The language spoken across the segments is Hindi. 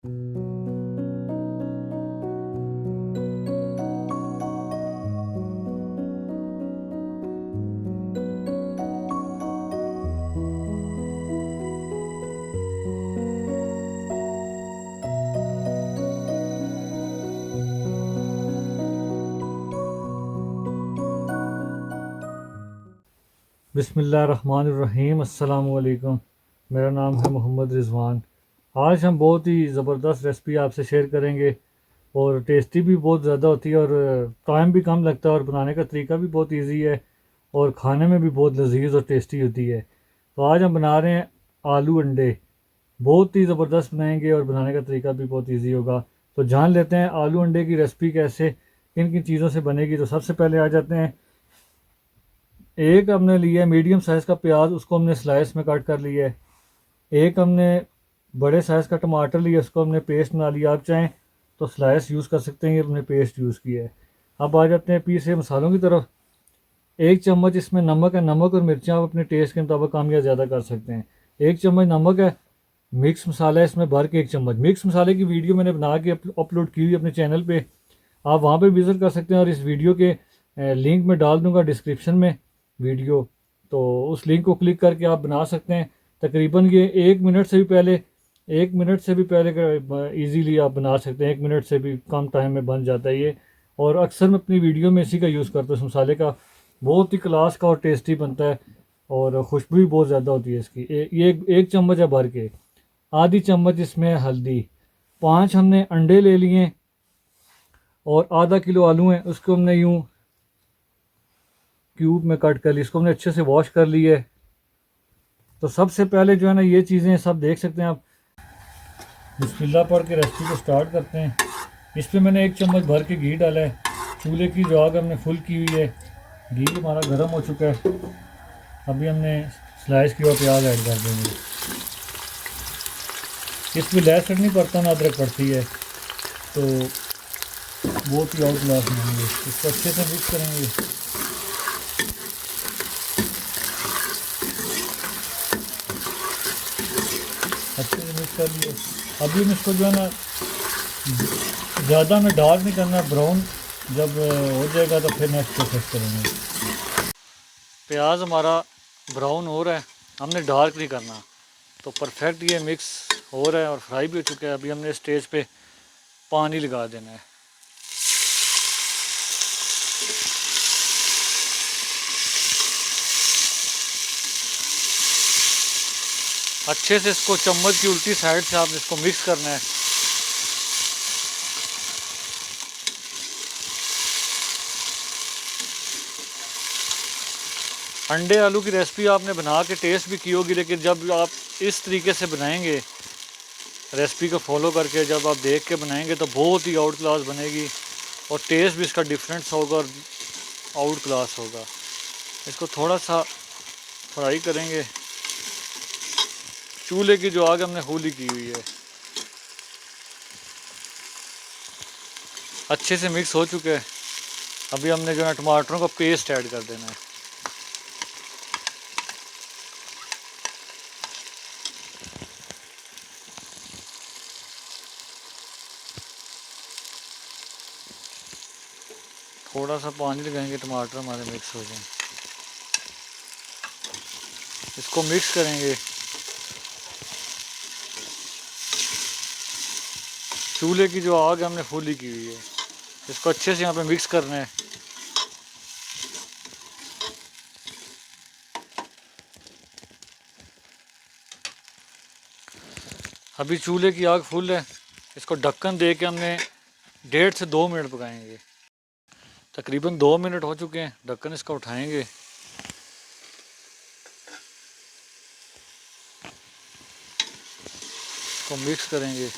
बिस्मिल्लाहिर्रहमानिर्रहीम। अस्सलामु अलैकुम। मेरा नाम है मोहम्मद रिज़वान। आज हम बहुत ही ज़बरदस्त रेसिपी आपसे शेयर करेंगे और टेस्टी भी बहुत ज़्यादा होती है और टाइम भी कम लगता है और बनाने का तरीका भी बहुत इजी है और खाने में भी बहुत लजीज और टेस्टी होती है। तो आज हम बना रहे हैं आलू अंडे। बहुत ही ज़बरदस्त बनाएंगे और बनाने का तरीका भी बहुत ईजी होगा। तो जान लेते हैं आलू अंडे की रेसिपी कैसे किन किन चीज़ों से बनेगी। तो सबसे पहले आ जाते हैं, एक हमने लिया मीडियम साइज़ का प्याज, उसको हमने स्लाइस में कट कर लिया है। एक हमने बड़े साइज़ का टमाटर लिया, उसको हमने पेस्ट बना लिया। आप चाहें तो स्लाइस यूज़ कर सकते हैं, ये हमने पेस्ट यूज़ किया है। अब आ जाते हैं पीसे मसालों की तरफ। एक चम्मच इसमें नमक है। नमक और मिर्चें आप अपने टेस्ट के मुताबिक कम या ज़्यादा कर सकते हैं। एक चम्मच नमक है। मिक्स मसाला है इसमें भर के एक चम्मच। मिक्स मसाले की वीडियो मैंने बना के अपलोड की हुई अपने चैनल पे, आप वहाँ पे विज़िट कर सकते हैं और इस वीडियो के लिंक में डाल दूँगा डिस्क्रिप्शन में वीडियो। तो उस लिंक को क्लिक करके आप बना सकते हैं। तकरीबन ये 1 मिनट से भी पहले, 1 मिनट से भी पहले ईजीली आप बना सकते हैं। 1 मिनट से भी कम टाइम में बन जाता है ये। और अक्सर मैं अपनी वीडियो में इसी का यूज़ करता हूँ, इस मसाले का। बहुत ही क्लास का और टेस्टी बनता है और खुशबू भी बहुत ज़्यादा होती है इसकी। ये एक चम्मच है भर के। आधी चम्मच इसमें है हल्दी। 5 हमने अंडे ले लिए और आधा किलो आलू हैं, उसको हमने यूँ क्यूब में कट कर ली। इसको हमने अच्छे से वॉश कर ली है। तो सबसे पहले जो है ना, ये चीज़ें सब देख सकते हैं आप। बिस्मिल्लाह पढ़ के रेसिपी को स्टार्ट करते हैं। इस पर मैंने 1 चम्मच भर के घी डाला है। चूल्हे की जो आग हमने फुल की हुई है, घी हमारा गर्म हो चुका है। अभी हमने स्लाइस किया हुआ प्याज ऐड कर देंगे। इसमें लहसुन नहीं पड़ता ना अदरक पड़ती है, तो बहुत ही आउट क्लास बनाएंगे। इसको अच्छे से मिक्स करेंगे। अच्छे से मिक्स कर लिए। अभी हम इसको जो है ना, ज़्यादा में डार्क नहीं करना, ब्राउन जब हो जाएगा तो फिर नेक्स्ट प्रोसेस करेंगे। प्याज हमारा ब्राउन हो रहा है, हमने डार्क नहीं करना। तो परफेक्ट ये मिक्स हो रहा है और फ्राई भी हो चुका है। अभी हमने स्टेज पे पानी लगा देना है। अच्छे से इसको चम्मच की उल्टी साइड से आपने इसको मिक्स करना है। अंडे आलू की रेसिपी आपने बना के टेस्ट भी की होगी, लेकिन जब आप इस तरीके से बनाएंगे, रेसिपी को फॉलो करके जब आप देख के बनाएंगे, तो बहुत ही आउट क्लास बनेगी और टेस्ट भी इसका डिफरेंस होगा और आउट क्लास होगा। इसको थोड़ा सा फ्राई करेंगे। चूल्हे की जो आग हमने होली की हुई है। अच्छे से मिक्स हो चुके हैं। अभी हमने जो है टमाटरों का पेस्ट ऐड कर देना है। थोड़ा सा पानी लगाएंगे, टमाटर हमारे मिक्स हो जाए। इसको मिक्स करेंगे। चूल्हे की जो आग हमने फुली की हुई है, इसको अच्छे से यहाँ पे मिक्स करना है। अभी चूल्हे की आग फुल है। इसको ढक्कन दे के हमने 1.5 से 2 मिनट पकाएंगे। तकरीबन 2 मिनट हो चुके हैं। ढक्कन इसका उठाएंगे। इसको मिक्स करेंगे।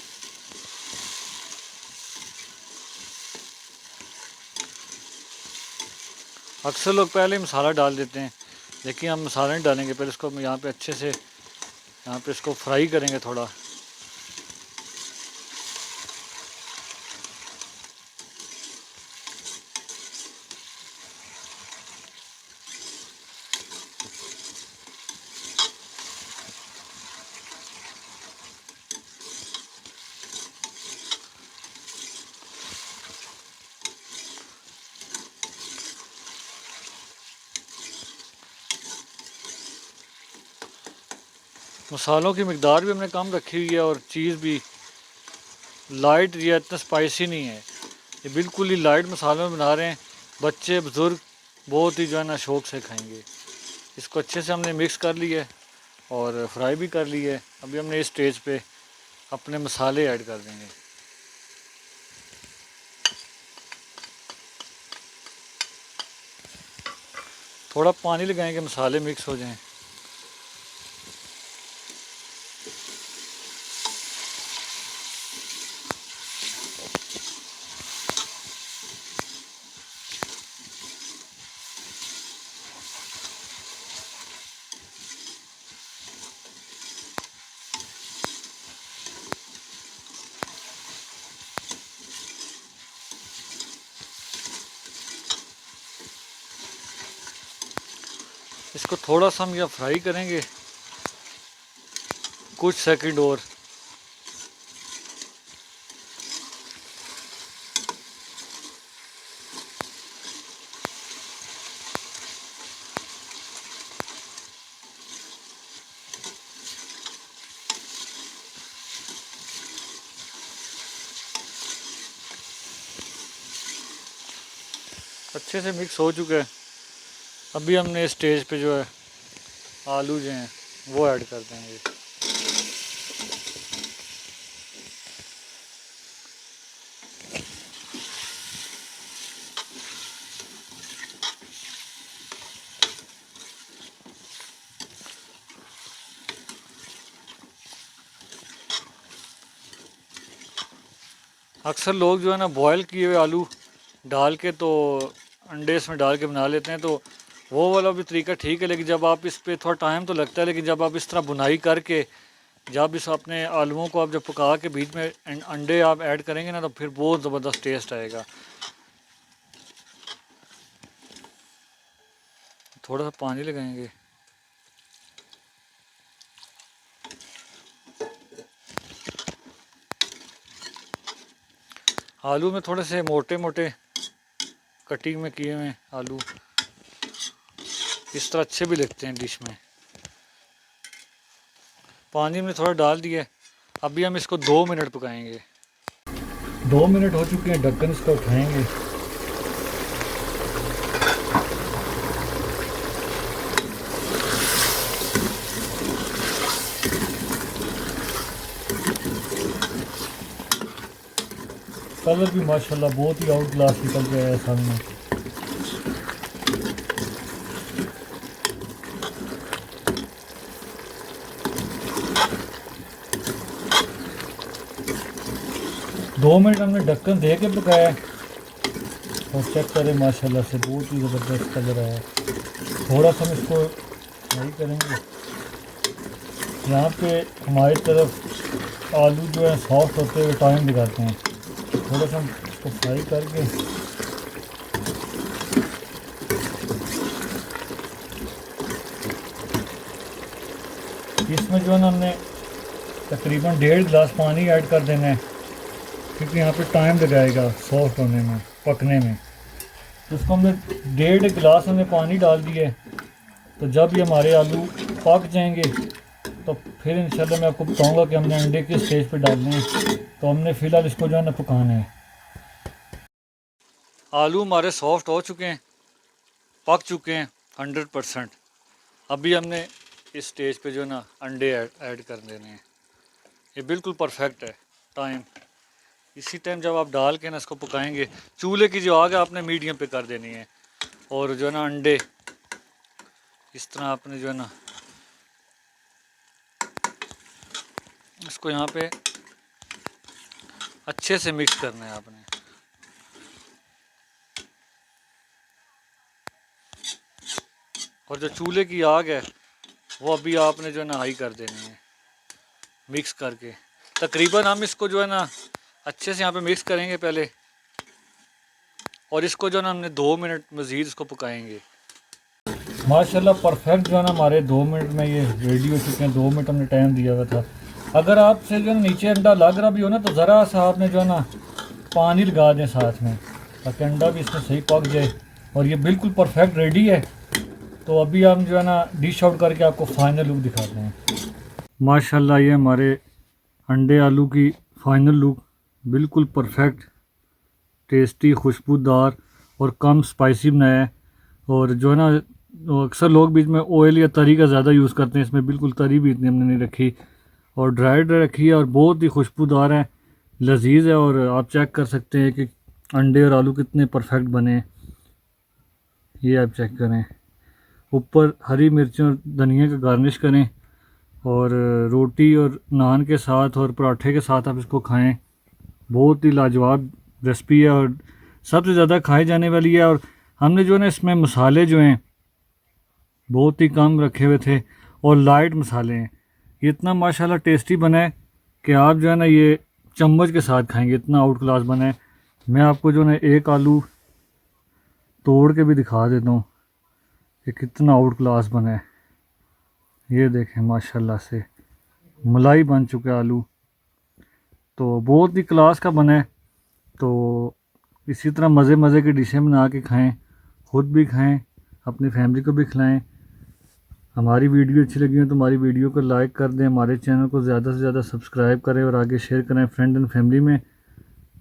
अक्सर लोग पहले ही मसाला डाल देते हैं, लेकिन हम मसाला नहीं डालेंगे। पहले इसको हम यहाँ पे अच्छे से यहाँ पे इसको फ्राई करेंगे थोड़ा। मसालों की मिकदार भी हमने कम रखी हुई है और चीज़ भी लाइट, या इतना स्पाइसी नहीं है। ये बिल्कुल ही लाइट मसालों में बना रहे हैं। बच्चे बुज़ुर्ग बहुत ही जो है ना शौक़ से खाएंगे। इसको अच्छे से हमने मिक्स कर लिया है और फ्राई भी कर लिया है। अभी हमने इस स्टेज पे अपने मसाले ऐड कर देंगे। थोड़ा पानी लगाएंगे, मसाले मिक्स हो जाएं। इसको थोड़ा सा हम यहाँ फ्राई करेंगे कुछ सेकंड और। अच्छे से मिक्स हो चुका है। अभी हमने स्टेज पे जो है आलू जो हैं वो ऐड कर देंगे। अक्सर लोग जो है ना बॉयल किए हुए आलू डाल के तो अंडे इसमें डाल के बना लेते हैं, तो वो वाला भी तरीका ठीक है। लेकिन जब आप इस पे थोड़ा टाइम तो लगता है, लेकिन जब आप इस तरह बुनाई करके जब इस अपने आलूओं को आप जब पका के बीच में अंडे आप ऐड करेंगे ना, तो फिर बहुत ज़बरदस्त टेस्ट आएगा। थोड़ा सा पानी लगाएंगे। आलू में थोड़े से मोटे मोटे कटिंग में किए हुए आलू इस तरह अच्छे भी लगते हैं डिश में। पानी में थोड़ा डाल दिया। अभी हम इसको 2 मिनट पकाएंगे। 2 मिनट हो चुके हैं, ढक्कन इसका उठाएंगे। कलर भी माशाल्लाह बहुत ही आउट क्लास निकल के आया सामने। दो मिनट हमने ढक्कन दे के पकाया और चेक करें माशाल्लाह से बहुत ही ज़बरदस्त कलर आया। थोड़ा सा हम इसको फ्राई करेंगे। यहाँ पे हमारी तरफ आलू जो है सॉफ्ट होते हुए टाइम लगाते हैं। थोड़ा सा हम इसको फ्राई करके इसमें जो है ना हमने तकरीबन 1.5 गिलास पानी ऐड कर देना है, क्योंकि यहाँ पे टाइम लगाएगा सॉफ्ट होने में, पकने में। तो इसको हमने 1.5 गिलास हमने पानी डाल दिया है। तो जब ये हमारे आलू पक जाएंगे तो फिर इंशाल्लाह मैं आपको बताऊंगा कि हमने अंडे किस स्टेज पे डालने हैं। तो हमने फ़िलहाल इसको जो है ना पकाना है। आलू हमारे सॉफ्ट हो चुके हैं, पक चुके हैं 100%। अभी हमने इस स्टेज पे जो है ना अंडे ऐड कर देने हैं। ये बिल्कुल परफेक्ट है टाइम। इसी टाइम जब आप डाल के ना इसको पकाएंगे, चूल्हे की जो आग है आपने मीडियम पे कर देनी है। और जो है ना अंडे इस तरह आपने जो है ना इसको यहाँ पे अच्छे से मिक्स करना है आपने। और जो चूल्हे की आग है वो अभी आपने जो है ना हाई कर देनी है मिक्स करके। तकरीबन हम इसको जो है ना अच्छे से यहाँ पे मिक्स करेंगे पहले, और इसको जो है ना हमने 2 मिनट मज़ीद इसको पकाएंगे। माशाल्लाह परफेक्ट जो है ना हमारे 2 मिनट में ये रेडी हो चुके हैं। 2 मिनट हमने टाइम दिया हुआ था। अगर आपसे जो है ना नीचे अंडा लग रहा भी हो ना, तो ज़रा सा आपने जो है ना पानी लगा दें साथ में, ताकि अंडा भी इसमें सही पक जाए। और ये बिल्कुल परफेक्ट रेडी है। तो अभी हम जो है ना डिश आउट करके आपको फाइनल लुक दिखाते हैं। माशाल्लाह ये हमारे अंडे आलू की फ़ाइनल लुक बिल्कुल परफेक्ट, टेस्टी, खुशबूदार और कम स्पाइसी बनाया है। और जो है ना, अक्सर लोग बीच में ऑयल या तरी का ज़्यादा यूज़ करते हैं, इसमें बिल्कुल तरी भी इतनी हमने नहीं रखी और ड्राई ड्राई रखी है और बहुत ही खुशबूदार है, लजीज है। और आप चेक कर सकते हैं कि अंडे और आलू कितने परफेक्ट बने हैं, ये आप चेक करें। ऊपर हरी मिर्चें और धनिया का गार्निश करें और रोटी और नान के साथ और पराठे के साथ आप इसको खाएं। बहुत ही लाजवाब रेसिपी है और सबसे ज़्यादा खाई जाने वाली है। और हमने जो है ना इसमें मसाले जो हैं बहुत ही कम रखे हुए थे और लाइट मसाले हैं। ये इतना माशाल्लाह टेस्टी बना है कि आप जो है ना ये चम्मच के साथ खाएंगे, इतना आउट क्लास बना है। मैं आपको जो है ना एक आलू तोड़ के भी दिखा देता हूँ कि कितना आउट क्लास बना है। ये देखें माशाल्लाह से मलाई बन चुका है आलू, तो बहुत ही क्लास का बना है। तो इसी तरह मज़े मज़े की डिशें बना के खाएं, ख़ुद भी खाएं, अपनी फैमिली को भी खिलाएं। हमारी वीडियो अच्छी लगी हो तो हमारी वीडियो को लाइक कर दें, हमारे चैनल को ज़्यादा से ज़्यादा सब्सक्राइब करें और आगे शेयर करें फ्रेंड एंड फैमिली में।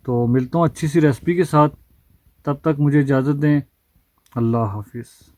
तो मिलता हूँ अच्छी सी रेसिपी के साथ, तब तक मुझे इजाज़त दें। अल्लाह हाफिज़।